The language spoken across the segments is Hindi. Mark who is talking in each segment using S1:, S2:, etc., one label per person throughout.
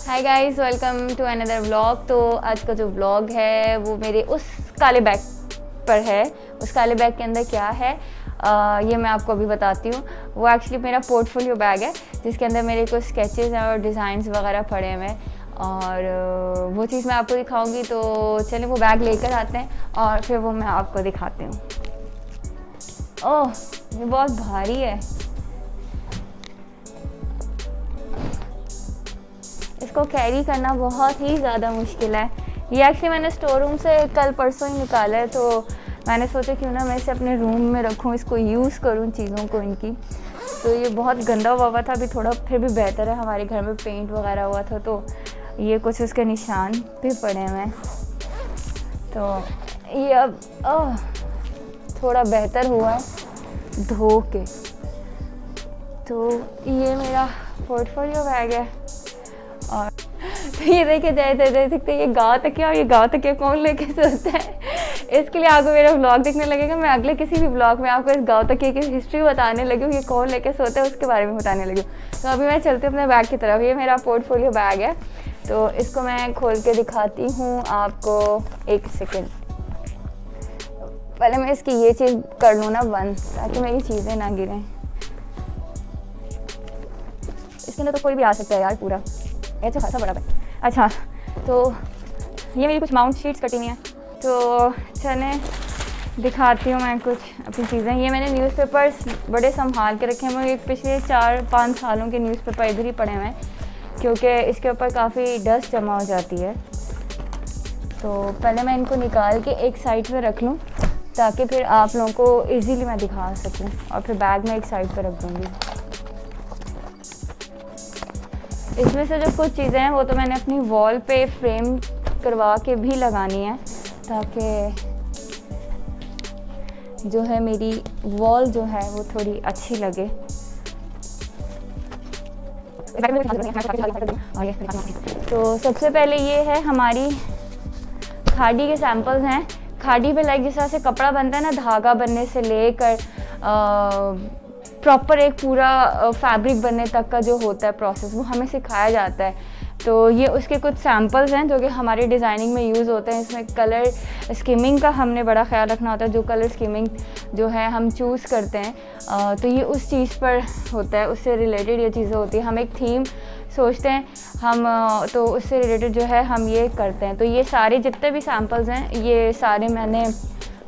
S1: Hi guys, welcome to another vlog. तो आज का जो व्लॉग है वो मेरे उस काले बैग पर है। उस काले बैग के अंदर क्या है ये मैं आपको अभी बताती हूँ। वो एक्चुअली मेरा पोर्टफोलियो बैग है जिसके अंदर मेरे कुछ स्केचेस हैं और डिज़ाइंस वगैरह पड़े हुए हैं और वो चीज़ मैं आपको दिखाऊंगी। तो चलिए वो बैग लेकर आते हैं और फिर वो मैं आपको दिखाती हूँ। ओह, ये बहुत भारी है। इसको कैरी करना बहुत ही ज़्यादा मुश्किल है। ये एक्चुअली मैंने स्टोर रूम से कल परसों ही निकाला है, तो मैंने सोचा क्यों ना मैं इसे अपने रूम में रखूँ, इसको यूज़ करूँ चीज़ों को इनकी। तो ये बहुत गंदा हुआ था, अभी थोड़ा फिर भी बेहतर है। हमारे घर में पेंट वगैरह हुआ था तो ये कुछ उसके निशान भी पड़े हुए हैं। तो ये अब थोड़ा बेहतर हुआ है धो के। तो ये मेरा पोर्टफोलियो बैग है और तो ये देखे जाए दे सकते ये गाँव तकिया, और ये गाँव तकिया कौन लेके सोता है। इसके लिए आपको मेरा व्लॉग देखने लगेगा। मैं अगले किसी भी व्लॉग में आपको इस गाँव तकिया की हिस्ट्री बताने लगी हूँ, ये कौन लेके सोता है उसके बारे में बताने लगी हूँ। तो अभी मैं चलती हूँ अपने बैग की तरफ। ये मेरा पोर्टफोलियो बैग है, तो इसको मैं खोल के दिखाती हूँ आपको। एक सेकेंड, पहले मैं इसकी ये चीज़ कर लूँ ना बंद, ताकि मेरी चीज़ें ना गिरें। इसके अंदर तो कोई भी आ सकता है यार, पूरा ये तो खासा बड़ा है। अच्छा, तो ये मेरी कुछ माउंट शीट्स कटी हुई हैं, तो चले दिखाती हूँ मैं कुछ अपनी चीज़ें। ये मैंने न्यूज़पेपर्स बड़े संभाल के रखे हैं। मेरे पिछले 4-5 सालों के न्यूज़पेपर इधर ही पड़े हुए हैं, क्योंकि इसके ऊपर काफ़ी डस्ट जमा हो जाती है। तो पहले मैं इनको निकाल के एक साइड पे रख लूँ, ताकि फिर आप लोगों को ईज़िली मैं दिखा सकूँ, और फिर बैग में एक साइड पर रख दूँगी। इसमें से जो कुछ चीज़ें हैं वो तो मैंने अपनी वॉल पे फ्रेम करवा के भी लगानी है, ताकि जो है मेरी वॉल जो है वो थोड़ी अच्छी लगे। तो सबसे पहले ये है हमारी खाड़ी के सैंपल्स हैं। खाड़ी पे लाइक जिस तरह से कपड़ा बनता है ना, धागा बनने से लेकर प्रॉपर एक पूरा फैब्रिक बनने तक का जो होता है प्रोसेस, वो हमें सिखाया जाता है। तो ये उसके कुछ सैम्पल्स हैं जो कि हमारी डिज़ाइनिंग में यूज़ होते हैं। इसमें कलर स्कीमिंग का हमने बड़ा ख्याल रखना होता है। जो कलर स्कीमिंग जो है हम चूज़ करते हैं, तो ये उस चीज़ पर होता है, उससे रिलेटेड ये चीज़ें होती हैं। हम एक थीम सोचते हैं हम, तो उससे रिलेटेड जो है हम ये करते हैं। तो ये सारे जितने भी सैम्पल्स हैं ये सारे मैंने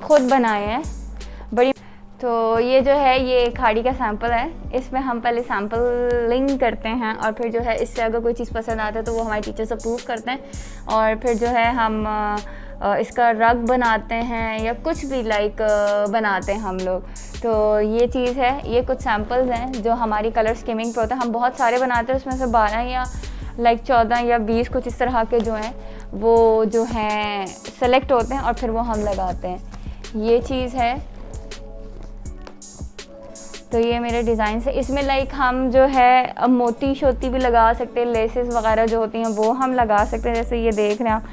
S1: ख़ुद बनाए हैं। बड़ी तो ये जो है ये खाड़ी का सैंपल है। इसमें हम पहले सैम्पलिंग करते हैं और फिर जो है इससे अगर कोई चीज़ पसंद आता है तो वो हमारे टीचर्स अप्रूव करते हैं, और फिर जो है हम इसका रग बनाते हैं या कुछ भी लाइक बनाते हैं हम लोग। तो ये चीज़ है, ये कुछ सैम्पल्स हैं जो हमारी कलर स्कीमिंग पे होता है। हम बहुत सारे बनाते हैं, उसमें से 12 या लाइक 14 या 20 कुछ इस तरह के जो हैं वो जो हैं सेलेक्ट होते हैं और फिर वो हम लगाते हैं। ये चीज़ है। तो ये मेरे डिज़ाइन है। इसमें लाइक हम जो है मोती शोती भी लगा सकते हैं, लेसेस वगैरह जो होती हैं वो हम लगा सकते हैं। जैसे ये देख रहे हैं आप,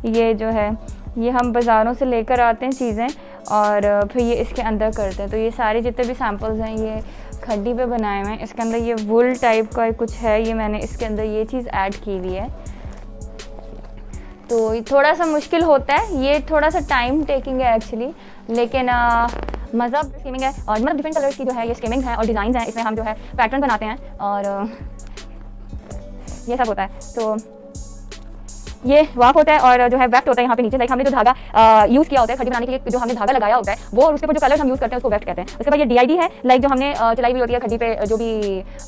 S1: ये जो है ये हम बाज़ारों से लेकर आते हैं चीज़ें और फिर ये इसके अंदर करते हैं। तो ये सारे जितने भी सैम्पल्स हैं ये खड्डी पे बनाए हुए हैं। इसके अंदर ये वुल टाइप का कुछ है, ये मैंने इसके अंदर ये चीज़ ऐड की हुई है। तो ये थोड़ा सा मुश्किल होता है, ये थोड़ा सा टाइम टेकिंग है एक्चुअली, लेकिन मज़ा स्कीमिंग है। और मतलब डिफरेंट कलर्स की जो है ये स्कीमिंग है और डिज़ाइन हैं। इसमें हम जो है पैटर्न बनाते हैं और ये सब होता है। तो ये वाक होता है और जो है वेफ्ट होता है यहाँ पे नीचे। लाइक हमने जो धागा यूज़ किया होता है खड्डी बनाने के लिए, जो हमने धागा लगाया होता है वो, और उसके ऊपर जो कलर हम यूज़ करते हैं उसको वेफ्ट कहते हैं। उसके बाद ये DID है, लाइक जो हमने चलाई हुई होती है खड्डी पे, जो भी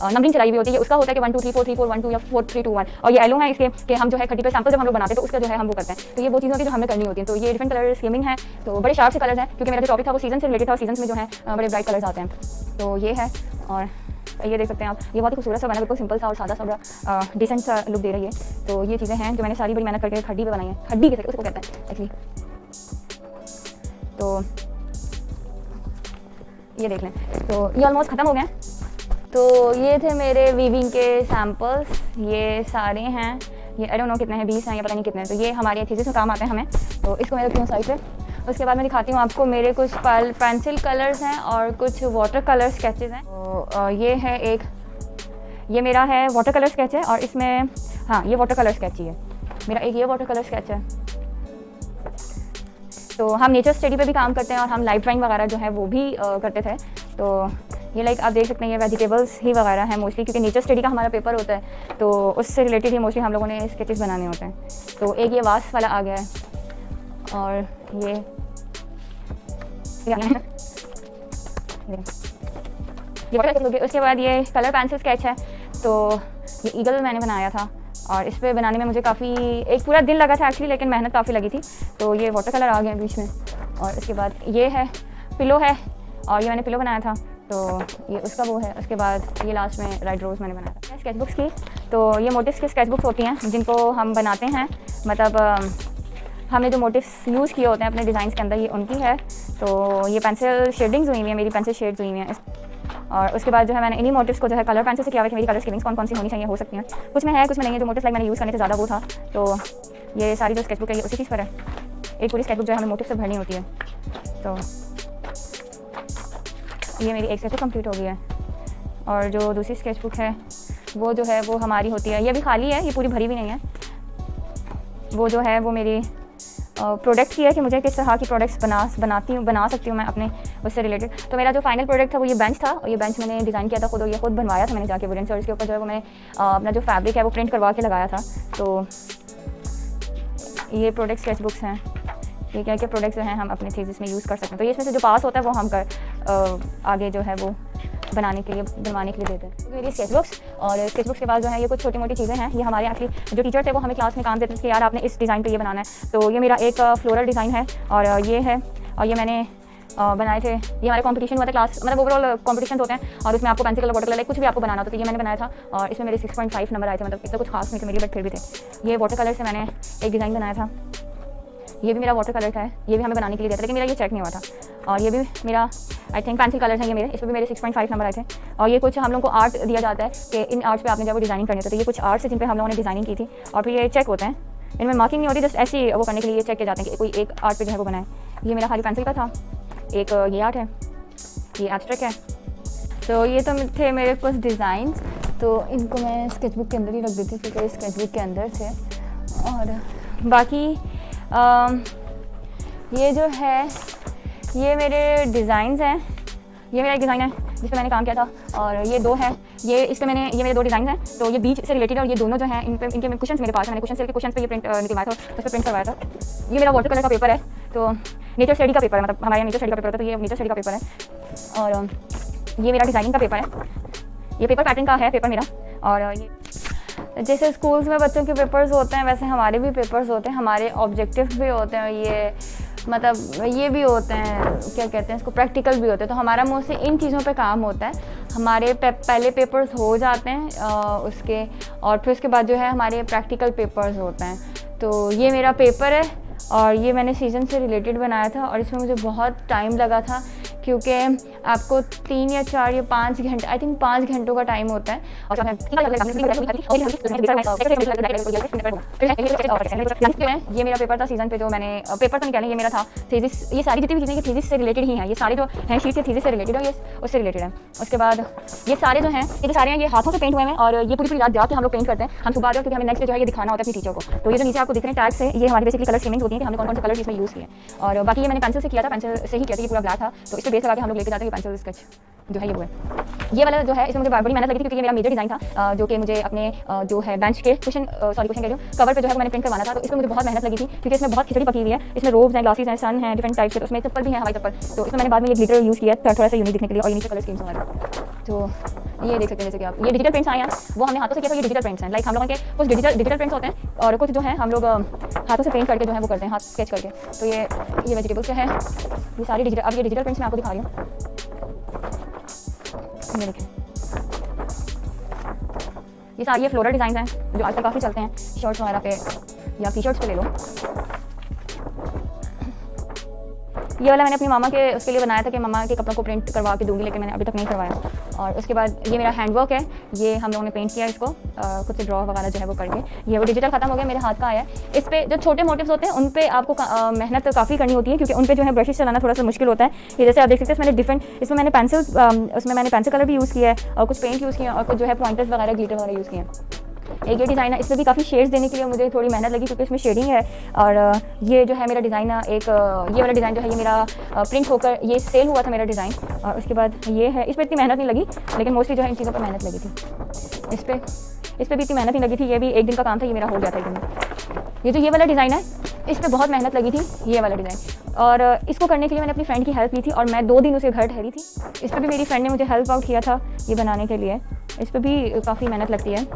S1: नंबरिंग चलाई हुई होती है उसका होता है कि 1 2 3 4 3 4 1 2 या 4 3 2 1। और ये एलो है इसके कि हम जो है खड्डी पे सैंपल जब हम लोग बनाते हैं तो उसका जो है हम वो करते हैं। तो ये वो चीज़ें होती है जो हमें करनी होती है। तो ये डिफरेंट कलर स्कीमिंग है, तो बड़े शार्प से कलर्स हैं, क्योंकि मेरा जो टॉपिक था वो सीजन से रिलेटेड था और सीजन में जो है बड़े ब्राइट कलर्स आते हैं। तो ये है, और ये देख सकते हैं आप, ये बहुत ही खूबसूरत सा बना, बिल्कुल सिंपल सा और सादा सा, बड़ा डिसेंट सा लुक दे रही है। तो ये चीज़ें हैं जो मैंने सारी बड़ी मेहनत करके खड्डी पे बनाई है। खड्डी के उसको कहते हैं एक्चुअली। तो ये देख लें, तो ये ऑलमोस्ट ख़त्म हो गए हैं। तो ये थे मेरे वीविंग के सैम्पल्स, ये सारे हैं। ये आई डोंट नो कितने हैं, 20 हैं या पता नहीं कितने हैं। तो ये हमारी थीसिस में काम आते हैं हमें, तो इसको मैं रखती हूँ साइड पे। उसके बाद मैं दिखाती हूँ आपको मेरे कुछ पेंसिल कलर्स हैं और कुछ वाटर कलर स्केचेस हैं। तो ये है एक, ये मेरा है वाटर कलर स्केच है और इसमें हाँ, ये वाटर कलर स्केच ही है मेरा। एक ये वाटर कलर स्केच है। तो हम नेचर स्टडी पे भी काम करते हैं और हम लाइव ड्राइंग वगैरह जो है वो भी करते थे। तो ये लाइक आप देख सकते हैं ये वेजिटेबल्स ही वगैरह है मोस्टली, क्योंकि नेचर स्टडी का हमारा पेपर होता है तो उससे रिलेटेड ही मोस्टली हम लोगों ने स्केचेस बनाने होते हैं। तो एक ये वास वाला आ गया है और ये उसके बाद ये कलर पेंसिल स्केच है। तो ये ईगल मैंने बनाया था और इस पर बनाने में मुझे काफ़ी एक पूरा दिन लगा था एक्चुअली, लेकिन मेहनत काफ़ी लगी थी। तो ये वाटर कलर आ गया बीच में। और उसके बाद ये है पिलो है और ये मैंने पिलो बनाया था, तो ये उसका वो है। उसके बाद ये लास्ट में रेड रोज़ मैंने बनाया था। स्केच बुक्स की, तो ये मोटिव्स की स्केच बुक्स होती हैं जिनको हम बनाते हैं, मतलब हमने जो मोटिव्स यूज़ किए होते हैं अपने डिज़ाइन के अंदर, ये उनकी है। तो ये पेंसिल शेडिंग्स हुई हुई है, मेरी पेंसिल शेड्स हुई हुई हैं। और उसके बाद जो है मैंने इन्हीं मोटिव्स को जो है कलर पेंसिल से किया हुआ कि मेरी कलर स्केचिंग्स कौन कौन सी होनी चाहिए, हो सकती हैं। कुछ में है, कुछ में नहीं है। जो मोटिव्स लाइक मैंने यूज़ करने से ज़्यादा वो था, तो ये सारी जो स्केचबुक है ये उसी चीज़ पर है। एक पूरी स्केचबुक जो है हमें मोटिव से भरनी होती है। तो ये मेरी एक स्केचबुक कंप्लीट हो गई है। और जो दूसरी स्केचबुक है वो जो है वो हमारी होती है, ये भी खाली है, ये पूरी भरी भी नहीं है। वो जो है वो मेरी प्रोडक्ट की है कि मुझे किस तरह की प्रोडक्ट्स बना सकती हूँ मैं अपने उससे रिलेटेड। तो मेरा जो फाइनल प्रोडक्ट था वो ये बेंच था और ये बेंच मैंने डिज़ाइन किया था खुद, और ये खुद बनवाया था मैंने जाके वुडन से। और इसके ऊपर जो है वो मैंने अपना जो फैब्रिक है वो प्रिंट करवा के लगाया था। तो ये प्रोडक्ट स्केच बुक्स हैं, ये क्या क्या प्रोडक्ट्स जो हैं हम अपने थीसिस में यूज़ कर सकते हैं। तो ये इसमें से जो पास होता है वो हम आगे जो है वो बनवाने के लिए देते हैं। तो मेरी स्केचबुक्स और स्केचबुक्स के बाद जो है ये कुछ छोटी मोटी चीज़ें हैं। ये हमारे एक्चुअली जो टीचर थे वो हमें क्लास में काम देते थे कि यार आपने इस डिज़ाइन पे ये बनाना है। तो ये मेरा एक फ्लोरल डिज़ाइन है और ये है, और ये मैंने बनाए थे। ये हमारे कॉम्पिटिशन हुआ था क्लास, मतलब ओवरऑल कॉम्पिटिशन होते हैं और उसमें आपको पेंसिल कलर, वाटर कलर कुछ भी आपको बनाना होता है। तो ये मैंने बनाया था और इसमें मेरे 6.5 नंबर आए थे, मतलब इतना कुछ खास नहीं थे मेरे, बट फिर भी थे। ये वाटर कलर से मैंने एक डिज़ाइन बनाया था, ये भी मेरा वाटर कलर का है, ये भी हमें बनाने के लिए दिया था लेकिन मेरा ये चेक नहीं हुआ था। और ये भी मेरा आई थिंक पेंसिल कलर्स हैं ये मेरे, इसमें भी मेरे 6.5 नंबर आए थे। और ये कुछ हम लोगों को आर्ट दिया जाता है कि इन आर्ट्स पे आपने जब वो डिज़ाइनिंग करनी होती है, तो ये कुछ आर्ट्स है जिन पे हम लोगों ने डिज़ाइनिंग की थी और फिर ये चेक होते हैं। इनमें मार्किंग नहीं होती, जस्ट ऐसे ही वो करने के लिए ये चेक किए जाते हैं कि कोई एक आर्ट पे जो है वो बनाए। ये मेरा खाली पेंसिल का था। एक ये आर्ट है, ये एब्स्ट्रैक्ट है। तो ये तो थे मेरे कुछ डिज़ाइंस, तो इनको मैं स्केचबुक के अंदर ही रख देती थी क्योंकि स्केचबुक के अंदर थे। और बाकी ये जो है ये मेरे डिज़ाइंस हैं। ये मेरा एक डिज़ाइन है जिस पर मैंने काम किया था और ये दो हैं, ये मेरे दो डिज़ाइन हैं। तो ये बीच से रिलेटेड और ये दोनों जो हैं इनके क्वेश्चंस मेरे पास है। मैंने क्वेश्चन सेल के क्वेश्चन पे ये प्रिंट निकलवाया था, उस पर प्रिंट करवाया था। ये मेरा वाटर कलर का पेपर है, तो नेचर स्टडी का पेपर है, मतलब हमारे नेचर स्टडी का पेपर होता है, तो ये नेचर स्टडी का पेपर है। और ये मेरा डिज़ाइनिंग का पेपर है, ये पेपर पैटर्न का है पेपर मेरा। और ये जैसे स्कूल्स में बच्चों के पेपर्स होते हैं वैसे हमारे भी पेपर्स होते हैं, हमारे ऑब्जेक्टिव भी होते हैं, ये मतलब ये भी होते हैं, क्या कहते हैं इसको, प्रैक्टिकल भी होते हैं। तो हमारा मोस्टली इन चीज़ों पे काम होता है। हमारे पहले पेपर्स हो जाते हैं उसके, और फिर उसके बाद जो है हमारे प्रैक्टिकल पेपर्स होते हैं। तो ये मेरा पेपर है और ये मैंने सीज़न से रिलेटेड बनाया था और इसमें मुझे बहुत टाइम लगा था क्योंकि आपको 3 या 4 या 5 घंटे, आई थिंक 5 घंटों का टाइम होता है। और ये मेरा पेपर था सीजन पे, जो मैंने पेपर तो नहीं कहना, ये मेरा था थीसिस। ये सारी जितनी भी चीज़ें थीसिस से रिलेटेड ही हैं, ये सारे जो हैं शीट से थीसिस से रिलेटेड है, ये उससे रिलेटेड है। उसके बाद ये सारे जो हैं ये सारे हैं ये हाथों से पेंट हुए हैं और ये पूरी रात जाके हम लोग पेंट करते हैं। हम सुबह क्योंकि हमें नेक्स्ट जो है ये दिखाना होता है अपनी टीचर को। तो ये जो नीचे आपको दिख रहे हैं टैग से, ये हमारी बेसिकली कलर स्कीमिंग होती है कि हमने कौन कौन से कलर इसमें यूज़ किए। और बाकी ये मैंने पेंसिल से किया था, पेंसिल से ही किया था, ये पूरा ब्लैक था, तो इस पर बेस लगा के हम लोग लेके जाते हैं पेंसिल स्केच जो है ये वो है। ये वाला जो है इसमें मुझे बड़ी मेहनत लगी थी क्योंकि ये मेरा मेजर डिज़ाइन था जो कि मुझे अपने जो है बेंच के क्वेश्चन कह रही हूँ कवर पे जो है मैंने प्रिंट करवाना था। तो इसमें मुझे बहुत मेहनत लगी थी क्योंकि इसमें बहुत खिचड़ी पकी हुई है, इसमें रोब्स हैं, ग्लासेस हैं, सन है, डिफरेंट टाइप के, तो उसमें चप्पल भी है, हवाई चप्पल। तो इसमें मैंने बाद में ये ग्लिटर यूज़ किया थोड़ा सा यूनिक दिखने के लिए और यूनिक कलर स्कीम्स हमारे। तो ये देख सकते हैं जैसे कि आप ये डिजिटल प्रिंट्स आए हैं, वो हमने हाथों से किया था। ये डिजिटल प्रिंट्स हैं, लाइक हम लोगों के कुछ डिजिटल प्रिंट्स होते हैं और कुछ जो है हम लोग हाथों से पेंट करके जो है वो करते हैं, हाथ स्केच करके। तो ये वेजिटेबल्स जो है ये सारी डिजिटल, अब ये डिजिटल प्रिंट्स मैं आपको दिखा रही हूँ। ये देखिए, ये सारी फ्लोरल डिज़ाइन हैं जो आजकल काफ़ी चलते हैं शर्ट्स वगैरह पे या टी शर्ट्स पे ले लो। ये वाला मैंने अपनी मामा के उसके लिए बनाया था कि मामा के कपड़ों को प्रिंट करवा के दूंगी, लेकिन मैंने अभी तक नहीं करवाया। और उसके बाद ये मेरा हैंडवर्क है, ये हम लोगों ने पेंट किया इसको खुद से ड्रॉ वगैरह जो है वो करके। ये वो डिजिटल खत्म हो गया, मेरे हाथ का आया है। इस पर जो छोटे मोटिव्स होते हैं उन पे आपको मेहनत काफ़ी करनी होती है क्योंकि उन पे जो है ब्रशेस चलाना थोड़ा सा मुश्किल होता है। ये जैसे आप देख सकते हैं इसमें मैंने पेंसिल कलर भी यूज़ किया है और कुछ पेंट यूज़ किया और कुछ जो है पॉइंटर्स वगैरह ग्लिटर वगैरह यूज़ किए हैं। एक ये डिज़ाइन है, इसमें भी काफ़ी शेड्स देने के लिए मुझे थोड़ी मेहनत लगी क्योंकि इसमें शेडिंग है। और ये जो है मेरा डिज़ाइन एक ये वाला डिज़ाइन जो है ये मेरा प्रिंट होकर ये सेल हुआ था मेरा डिज़ाइन। और उसके बाद ये है, इस पर इतनी मेहनत नहीं लगी, लेकिन मोस्टली जो है इन चीज़ों पर मेहनत लगी थी। इस पर भी इतनी मेहनत नहीं लगी थी, ये भी एक दिन का काम था, ये मेरा हो गया था एक दिन में। ये जो ये वाला डिज़ाइन है इस पर बहुत मेहनत लगी थी, ये वाला डिज़ाइन। और इसको करने के लिए मैंने अपनी फ्रेंड की हेल्प ली थी और मैं 2 दिन उसके घर ठहरी थी। इस पर भी मेरी फ्रेंड ने मुझे हेल्प आउट किया था ये बनाने के लिए। इस पर भी काफ़ी मेहनत लगती है।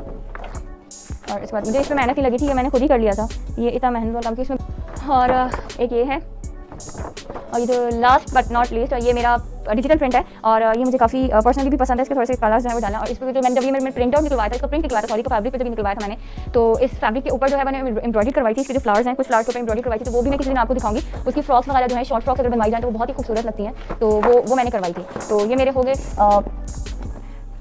S1: और इसके बाद मुझे इसमें मेहनत नहीं लगी थी, ये मैंने खुद ही कर लिया था, ये इतना मेहनत वाला काम थी इसमें। और एक ये है, और ये जो लास्ट बट नॉट लीस्ट, ये मेरा डिजिटल प्रिंट है और ये मुझे काफ़ी पर्सनली भी पसंद है। इसके थोड़े से कलर्स जो है वो डाला। और इस पर जो मैंने जब ये मैंने प्रिंट आउट निकलवाया था, इसका प्रिंट निकलवाया था, सॉरी, को फैब्रिक पे जब निकलवाया था मैंने, तो इस फैब्रिक के ऊपर जो है मैंने एम्ब्रॉयडरी करवाई थी। इसके जो फ्लावर्स हैं, कुछ फ्लावर्स के ऊपर एम्ब्रॉयडरी करवाई थी, तो वो भी मैं किसी दिन आपको दिखाऊंगी। उसकी फ्रॉक्स वगैरह जो है, शॉर्ट फ्रॉक्स अगर बनवाई जाए तो वो बहुत ही खूबसूरत लगती हैं, तो वो मैंने करवाई थी। तो ये मेरे हो गए,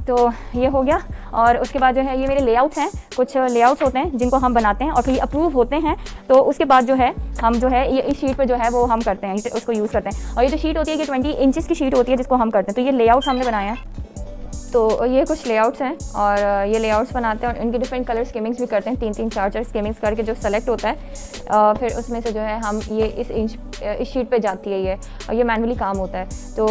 S1: तो ये हो गया। और उसके बाद जो है ये मेरे लेआउट्स हैं, कुछ लेआउट्स होते हैं जिनको हम बनाते हैं और फिर ये अप्रूव होते हैं। तो उसके बाद जो है हम जो है ये इस शीट पे जो है वो हम करते हैं, उसको यूज़ करते हैं। और ये जो शीट होती है ये 20 इंचेस की शीट होती है जिसको हम करते हैं। तो ये लेआउट्स हमने बनाए हैं। तो ये कुछ लेआउट्स हैं और ये लेआउट्स बनाते हैं और इनके डिफरेंट कलर स्कीमिंग्स भी करते हैं, 3-3, 4-4 स्कीमिंग्स करके जो सेलेक्ट होता है फिर उसमें से जो है हम ये इस शीट पे जाती है ये, और ये मैनुअली काम होता है। तो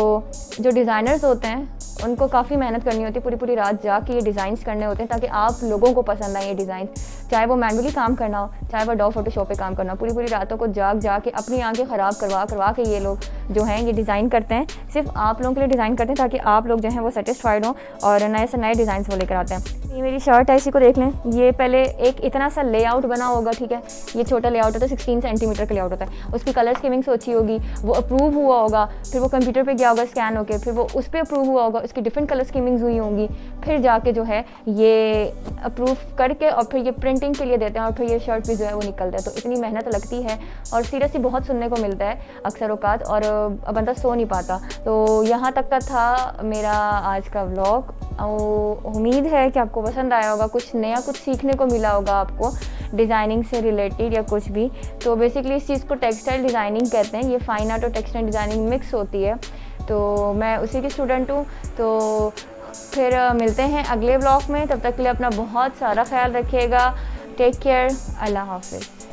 S1: जो डिज़ाइनर्स होते हैं उनको काफ़ी मेहनत करनी होती है, पूरी पूरी रात जाके ये डिज़ाइंस करने होते हैं ताकि आप लोगों को पसंद आए ये डिज़ाइन, चाहे वो मैनुअली काम करना हो, चाहे वो डॉ फोटोशॉप पे काम करना हो। पूरी पूरी रातों को जाग के अपनी आंखें ख़राब करवा के ये लोग जो हैं ये डिज़ाइन करते हैं, सिर्फ आप लोगों के लिए डिज़ाइन करते हैं ताकि आप लोग जो हैं वो सेटिस्फाइड हों और नए से नए डिज़ाइंस वो लेकर आते हैं। ये मेरी शर्ट है, इसी को देख लें। ये पहले एक इतना सा लेआउट बना होगा, ठीक है, ये छोटा लेआउट होता है, 16 सेंटीमीटर का लेआउट होता है। उसकी कलर स्कीमिंग सोची होगी, वो अप्रूव हुआ होगा, फिर वो कंप्यूटर पे गया होगा स्कैन होकर, फिर वो उस पर अप्रूव हुआ होगा, उसकी डिफरेंट कलर स्कीमिंग्स हुई होंगी, फिर जाके जो है ये अप्रूव करके और फिर ये प्रिंटिंग के लिए देते हैं और फिर ये शर्ट भी जो है वो निकलता है। तो इतनी मेहनत लगती है और सीरियसली बहुत सुनने को मिलता है अक्सर औकात, और बंदा सो नहीं पाता। तो यहाँ तक का था मेरा आज का व्लॉग। उम्मीद है कि आपको पसंद आया होगा, कुछ नया कुछ सीखने को मिला होगा आपको डिज़ाइनिंग से रिलेटेड या कुछ भी। तो बेसिकली इस चीज़ को टेक्सटाइल डिज़ाइनिंग कहते हैं। ये फाइन आर्ट और टेक्सटाइल डिज़ाइनिंग मिक्स होती है। तो मैं उसी की स्टूडेंट हूँ। तो फिर मिलते हैं अगले व्लॉग में, तब तक के लिए अपना बहुत सारा ख्याल रखिएगा। टेक केयर, अल्लाह हाफिज़।